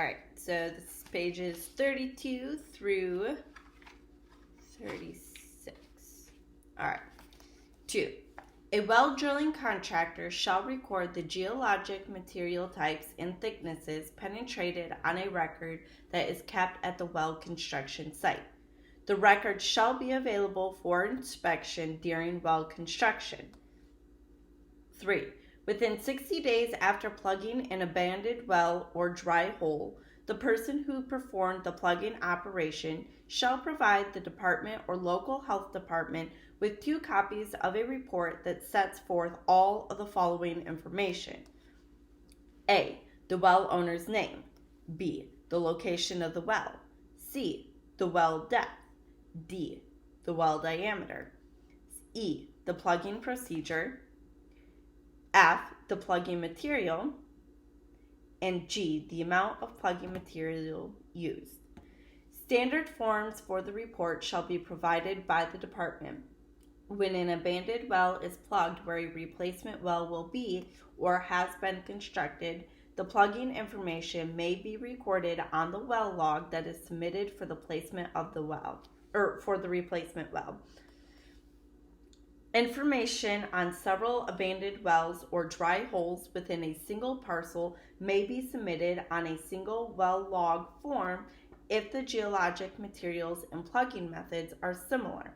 Alright, so this is pages 32 through 36. Alright. 2. A well drilling contractor shall record the geologic material types and thicknesses penetrated on a record that is kept at the well construction site. The record shall be available for inspection during well construction. 3. Within 60 days after plugging an abandoned well or dry hole, the person who performed the plugging operation shall provide the department or local health department with 2 copies of a report that sets forth all of the following information. A. The well owner's name. B. The location of the well. C. The well depth. D. The well diameter. E. The plugging procedure. F. The plugging material. And G. The amount of plugging material used. Standard forms for the report shall be provided by the department. When an abandoned well is plugged where a replacement well will be or has been constructed, the plugging information may be recorded on the well log that is submitted for the placement of the well, or for the replacement well. Information on several abandoned wells or dry holes within a single parcel may be submitted on a single well log form if the geologic materials and plugging methods are similar.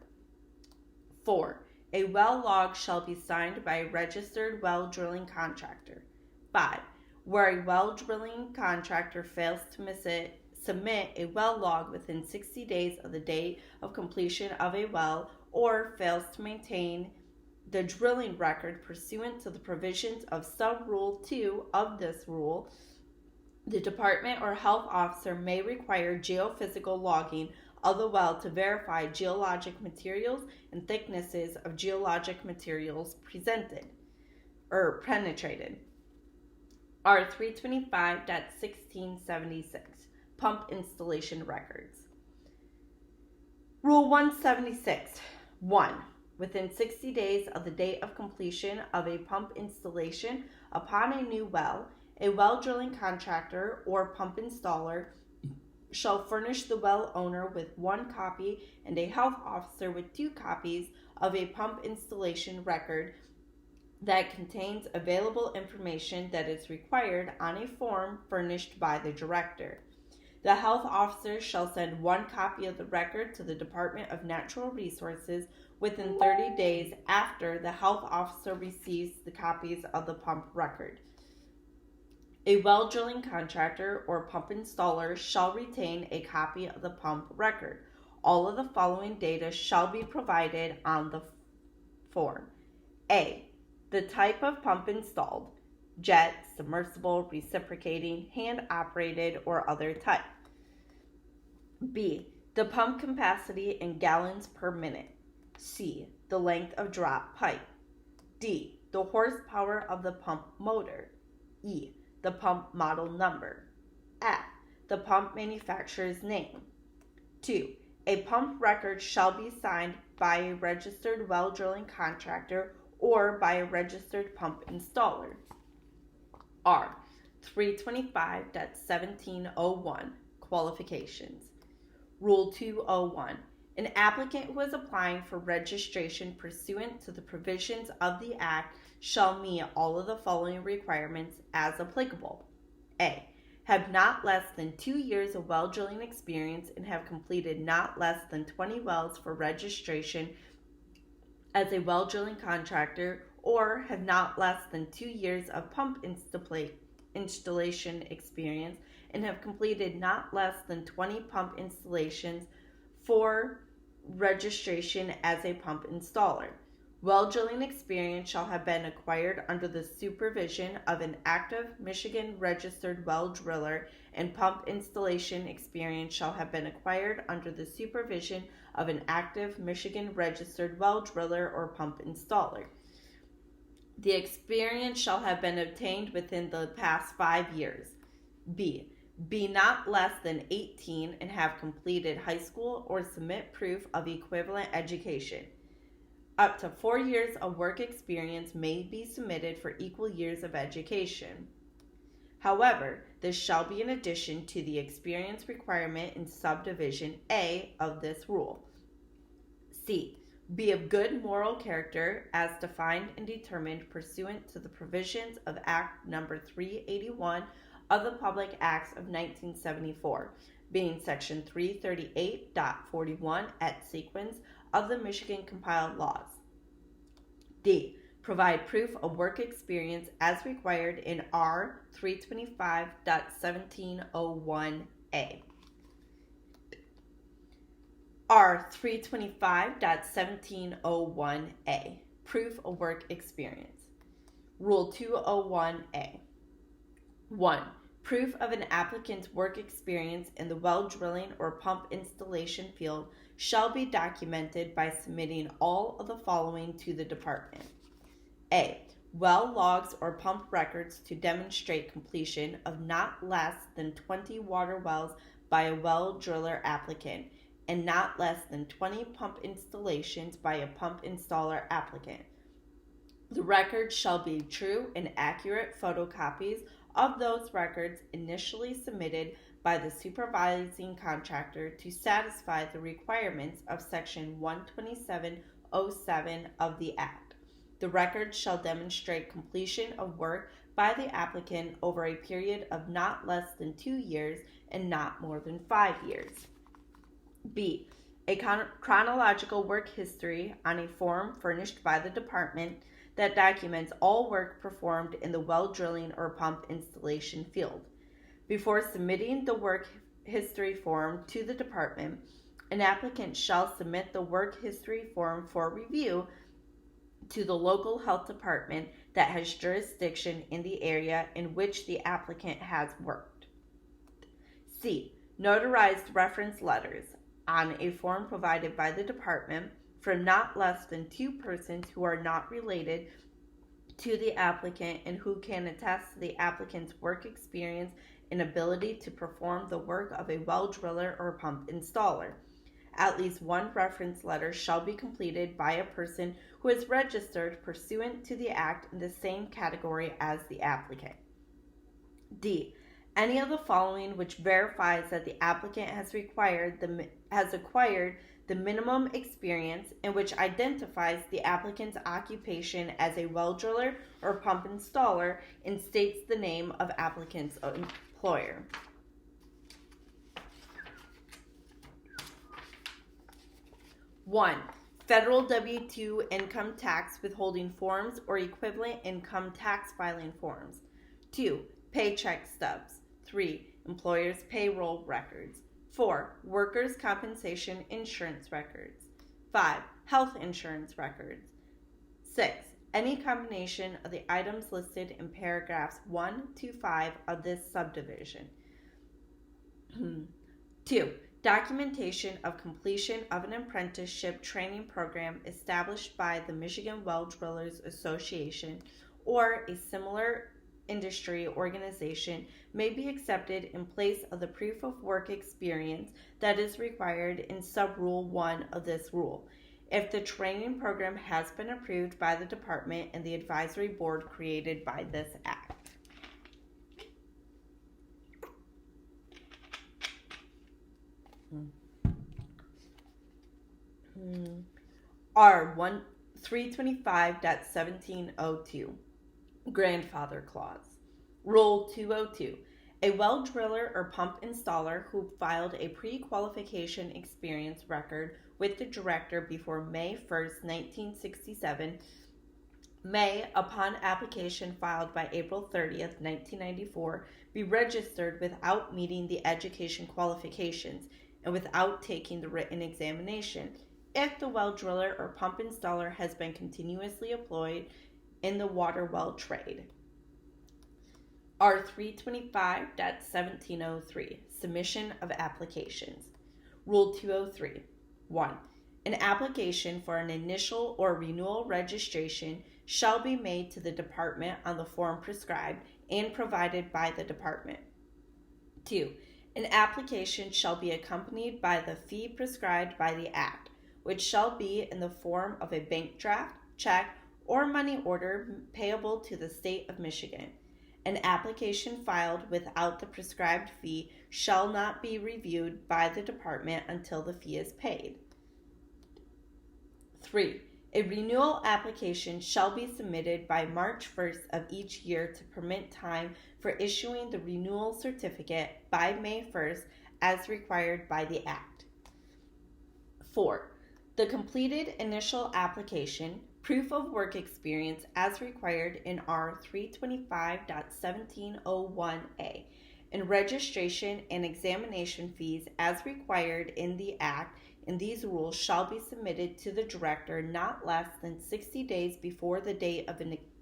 4. A well log shall be signed by a registered well drilling contractor. 5. Where a well drilling contractor fails to submit a well log within 60 days of the date of completion of a well or fails to maintain the drilling record pursuant to the provisions of sub-rule 2 of this rule, the department or health officer may require geophysical logging of the well to verify geologic materials and thicknesses of geologic materials penetrated. R325.1676 Pump Installation Records. Rule 176. 1. Within 60 days of the date of completion of a pump installation upon a new well, a well drilling contractor or pump installer shall furnish the well owner with 1 copy and a health officer with 2 copies of a pump installation record that contains available information that is required on a form furnished by the director. The health officer shall send 1 copy of the record to the Department of Natural Resources within 30 days after the health officer receives the copies of the pump record. A well drilling contractor or pump installer shall retain a copy of the pump record. All of the following data shall be provided on the form. A. The type of pump installed: jet, submersible, reciprocating, hand-operated, or other type. B. The pump capacity in gallons per minute. C. The length of drop pipe. D. The horsepower of the pump motor. E. The pump model number. F. The pump manufacturer's name. 2. A pump record shall be signed by a registered well drilling contractor or by a registered pump installer. R. 325.1701 Qualifications. Rule 201. An applicant who is applying for registration pursuant to the provisions of the Act shall meet all of the following requirements as applicable. A. Have not less than 2 years of well drilling experience and have completed not less than 20 wells for registration as a well drilling contractor, or have not less than 2 years of pump installation experience and have completed not less than 20 pump installations for registration as a pump installer. Well drilling experience shall have been acquired under the supervision of an active Michigan registered well driller, and pump installation experience shall have been acquired under the supervision of an active Michigan registered well driller or pump installer. The experience shall have been obtained within the past 5 years. B. Be not less than 18 and have completed high school or submit proof of equivalent education. Up to 4 years of work experience may be submitted for equal years of education. However, this shall be in addition to the experience requirement in subdivision A of this rule. C. Be of good moral character as defined and determined pursuant to the provisions of Act Number 381 of the Public Acts of 1974, being Section 338.41 et sequens of the Michigan compiled laws. D. Provide proof of work experience as required in R 325.1701A. R 325.1701A. Proof of work experience. Rule 201A. 1. Proof of an applicant's work experience in the well drilling or pump installation field shall be documented by submitting all of the following to the department. A. Well logs or pump records to demonstrate completion of not less than 20 water wells by a well driller applicant and not less than 20 pump installations by a pump installer applicant. The records shall be true and accurate photocopies of those records initially submitted by the supervising contractor to satisfy the requirements of Section 127.07 of the Act. The records shall demonstrate completion of work by the applicant over a period of not less than 2 years and not more than 5 years. B. A chronological work history on a form furnished by the department that documents all work performed in the well drilling or pump installation field. Before submitting the work history form to the department, an applicant shall submit the work history form for review to the local health department that has jurisdiction in the area in which the applicant has worked. C. Notarized reference letters on a form provided by the department for not less than 2 persons who are not related to the applicant and who can attest to the applicant's work experience and ability to perform the work of a well driller or pump installer. At least one reference letter shall be completed by a person who is registered pursuant to the Act in the same category as the applicant. D. Any of the following which verifies that the applicant has acquired the minimum experience and which identifies the applicant's occupation as a well driller or pump installer and states the name of applicant's employer. One, federal W-2 income tax withholding forms or equivalent income tax filing forms. 2, paycheck stubs. 3, employer's payroll records. 4, workers' compensation insurance records. 5, health insurance records. 6, any combination of the items listed in paragraphs 1 to 5 of this subdivision. 2, documentation of completion of an apprenticeship training program established by the Michigan Well Drillers Association or a similar industry organization may be accepted in place of the proof of work experience that is required in sub-rule 1 of this rule, if the training program has been approved by the department and the advisory board created by this act. R 325.1702 Grandfather Clause. Rule 202. A well driller or pump installer who filed a pre-qualification experience record with the director before May 1st, 1967 may, upon application filed by April 30th, 1994, be registered without meeting the education qualifications and without taking the written examination if the well driller or pump installer has been continuously employed in the water well trade. R 325.1703 Submission of Applications. Rule 203. 1. An application for an initial or renewal registration shall be made to the department on the form prescribed and provided by the department. 2. An application shall be accompanied by the fee prescribed by the Act, which shall be in the form of a bank draft, check, or money order payable to the state of Michigan. An application filed without the prescribed fee shall not be reviewed by the department until the fee is paid. 3. A renewal application shall be submitted by March 1st of each year to permit time for issuing the renewal certificate by May 1st as required by the Act. 4. The completed initial application, proof of work experience as required in R 325.1701A, and registration and examination fees as required in the Act and these rules shall be submitted to the director not less than 60 days before the date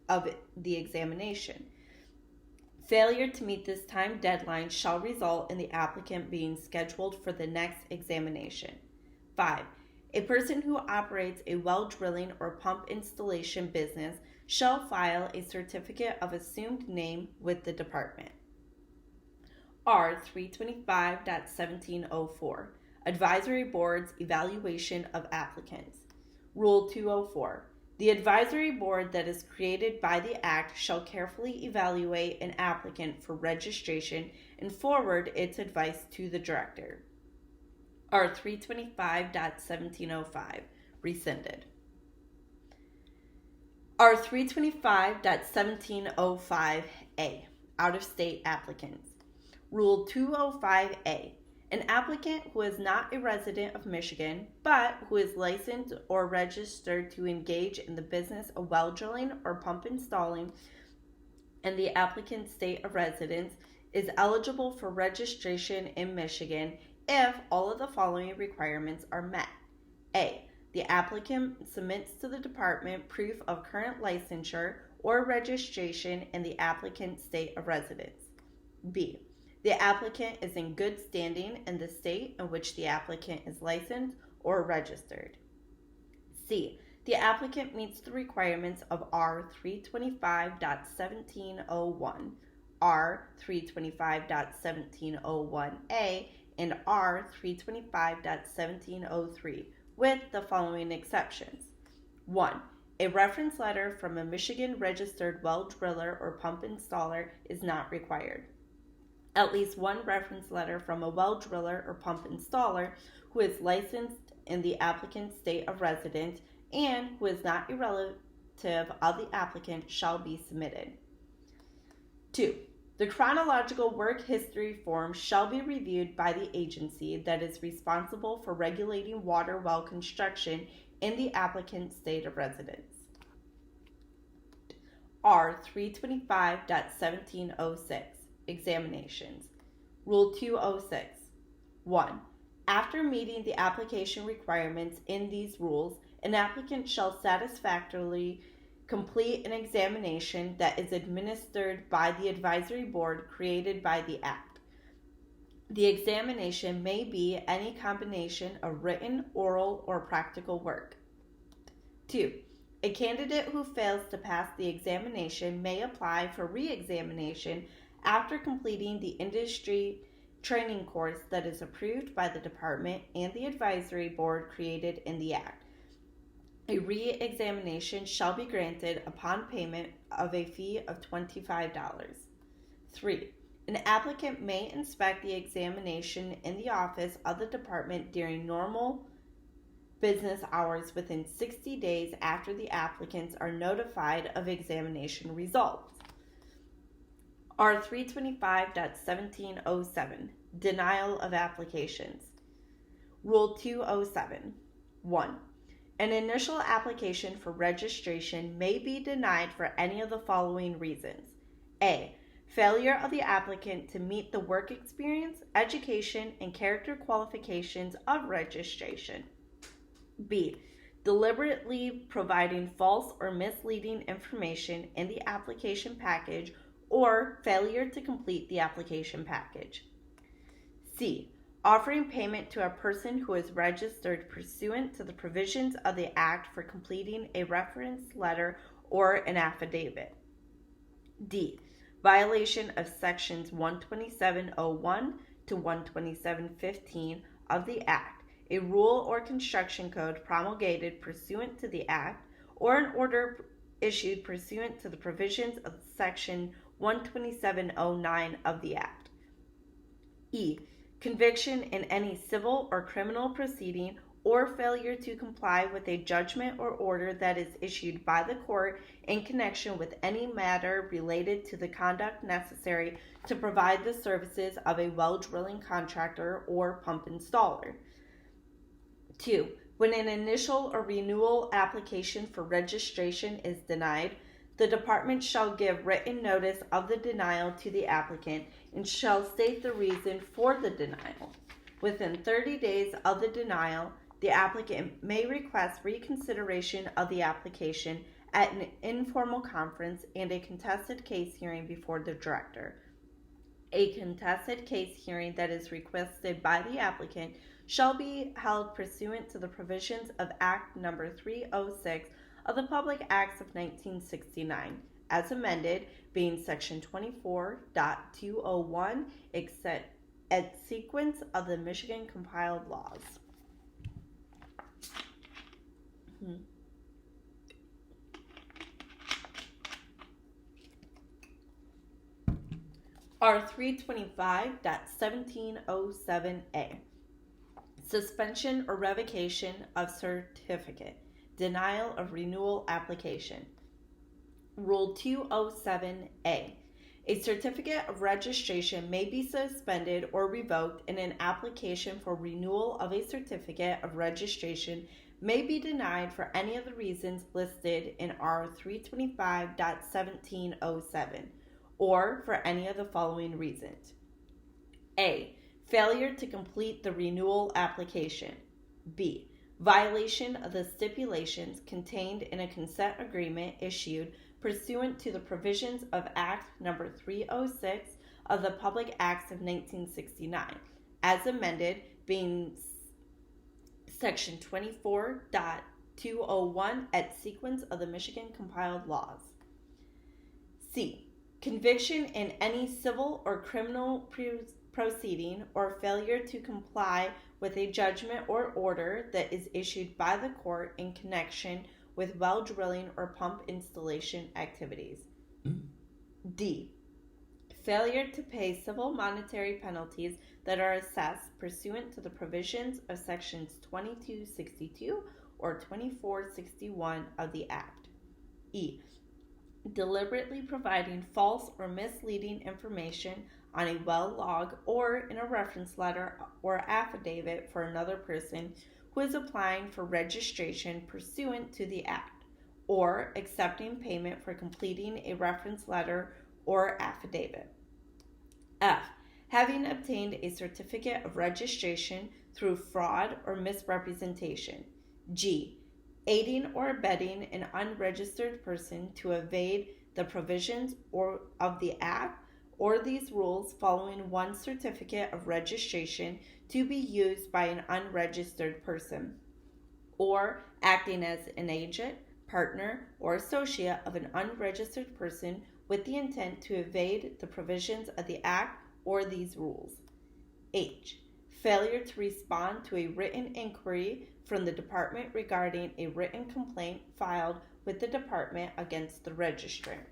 of the examination. Failure to meet this time deadline shall result in the applicant being scheduled for the next examination. 5. A person who operates a well drilling or pump installation business shall file a certificate of assumed name with the department. R 325.1704. Advisory Board's Evaluation of Applicants. Rule 204. The advisory board that is created by the Act shall carefully evaluate an applicant for registration and forward its advice to the director. R 325.1705. Rescinded. R 325.1705A. Out-of-state applicants. Rule 205A. An applicant who is not a resident of Michigan, but who is licensed or registered to engage in the business of well drilling or pump installing, and the applicant's state of residence, is eligible for registration in Michigan if all of the following requirements are met. A. The applicant submits to the department proof of current licensure or registration in the applicant's state of residence. B. The applicant is in good standing in the state in which the applicant is licensed or registered. C. The applicant meets the requirements of R 325.1701, R 325.1701A, and R 325.1703, with the following exceptions. 1. A reference letter from a Michigan registered well driller or pump installer is not required. At least one reference letter from a well driller or pump installer who is licensed in the applicant's state of residence and who is not a relative of the applicant shall be submitted. 2. The chronological work history form shall be reviewed by the agency that is responsible for regulating water well construction in the applicant's state of residence. R 325.1706. Examinations. Rule 206. 1. After meeting the application requirements in these rules, an applicant shall satisfactorily complete an examination that is administered by the advisory board created by the Act. The examination may be any combination of written, oral, or practical work. 2. A candidate who fails to pass the examination may apply for re-examination after completing the industry training course that is approved by the department and the advisory board created in the Act. A re-examination shall be granted upon payment of a fee of $25. 3. An applicant may inspect the examination in the office of the department during normal business hours within 60 days after the applicants are notified of examination results. R 325.1707. Denial of applications. Rule 207. 1. An initial application for registration may be denied for any of the following reasons. A. Failure of the applicant to meet the work experience, education, and character qualifications of registration. B. Deliberately providing false or misleading information in the application package or failure to complete the application package. C. Offering payment to a person who is registered pursuant to the provisions of the Act for completing a reference letter or an affidavit. D. Violation of Sections 127.01 to 127.15 of the Act, a rule or construction code promulgated pursuant to the Act, or an order issued pursuant to the provisions of Section 12709 of the Act. E. Conviction in any civil or criminal proceeding or failure to comply with a judgment or order that is issued by the court in connection with any matter related to the conduct necessary to provide the services of a well drilling contractor or pump installer. 2. When an initial or renewal application for registration is denied, the department shall give written notice of the denial to the applicant and shall state the reason for the denial. Within 30 days of the denial, the applicant may request reconsideration of the application at an informal conference and a contested case hearing before the director. A contested case hearing that is requested by the applicant shall be held pursuant to the provisions of Act Number 306 of the Public Acts of 1969, as amended, being Section 24.201, et sequence of the Michigan compiled laws. R325.1707A. Suspension or revocation of certificate. Denial of renewal application. Rule 207A. A certificate of registration may be suspended or revoked, and an application for renewal of a certificate of registration may be denied for any of the reasons listed in R325.1707, or for any of the following reasons. A. Failure to complete the renewal application. B. Violation of the stipulations contained in a consent agreement issued pursuant to the provisions of Act Number 306 of the Public Acts of 1969, as amended, being Section 24.201 et sequence of the Michigan compiled laws. C. Conviction in any civil or criminal proceeding or failure to comply with a judgment or order that is issued by the court in connection with well drilling or pump installation activities. D. Failure to pay civil monetary penalties that are assessed pursuant to the provisions of Sections 2262 or 2461 of the Act. E. Deliberately providing false or misleading information on a well log or in a reference letter or affidavit for another person who is applying for registration pursuant to the Act, or accepting payment for completing a reference letter or affidavit. F. Having obtained a certificate of registration through fraud or misrepresentation. G. Aiding or abetting an unregistered person to evade the provisions of the Act or these rules following one certificate of registration to be used by an unregistered person, or acting as an agent, partner, or associate of an unregistered person with the intent to evade the provisions of the Act or these rules. H. Failure to respond to a written inquiry from the department regarding a written complaint filed with the department against the registrant.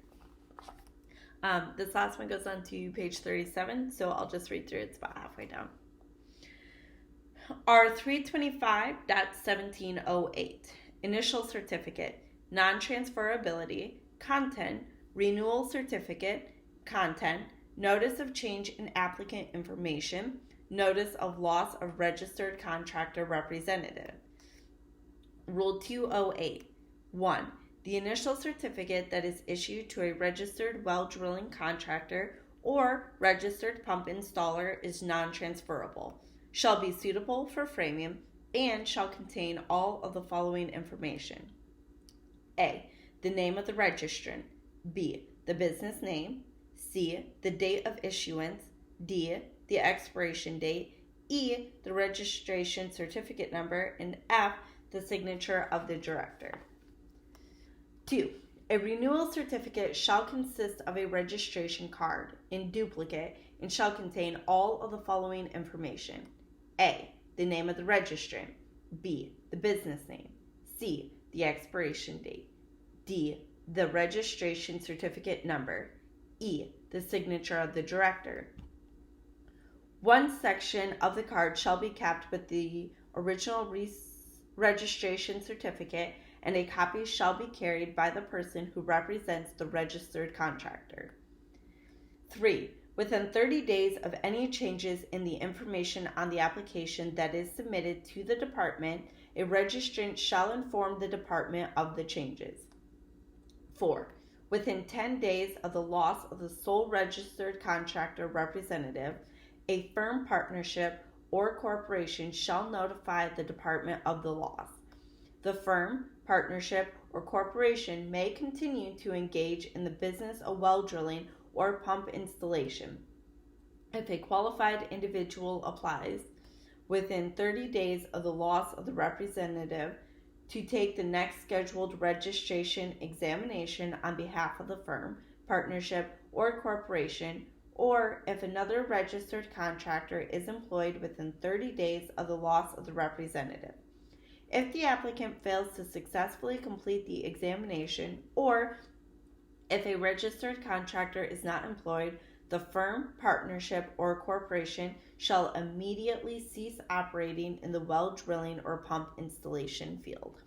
This last one goes on to page 37, so I'll just read through it. It's about halfway down. R325.1708. Initial certificate. Non-transferability. Content. Renewal certificate. Content. Notice of change in applicant information. Notice of loss of registered contractor representative. Rule 208. 1. The initial certificate that is issued to a registered well drilling contractor or registered pump installer is non-transferable, shall be suitable for framing, and shall contain all of the following information. A. The name of the registrant. B. The business name. C. The date of issuance. D. The expiration date. E. The registration certificate number. And F. The signature of the director. 2. A renewal certificate shall consist of a registration card in duplicate and shall contain all of the following information. A. The name of the registrant. B. The business name. C. The expiration date. D. The registration certificate number. E. the signature of the director. One section of the card shall be kept with the original registration certificate, and a copy shall be carried by the person who represents the registered contractor. 3. Within 30 days of any changes in the information on the application that is submitted to the department, a registrant shall inform the department of the changes. 4. Within 10 days of the loss of the sole registered contractor representative, a firm, partnership, or corporation shall notify the department of the loss. The firm, partnership, or corporation may continue to engage in the business of well drilling or pump installation. If a qualified individual applies within 30 days of the loss of the representative to take the next scheduled registration examination on behalf of the firm, partnership, or corporation, or if another registered contractor is employed within 30 days of the loss of the representative. If the applicant fails to successfully complete the examination, or if a registered contractor is not employed, the firm, partnership, or corporation shall immediately cease operating in the well drilling or pump installation field.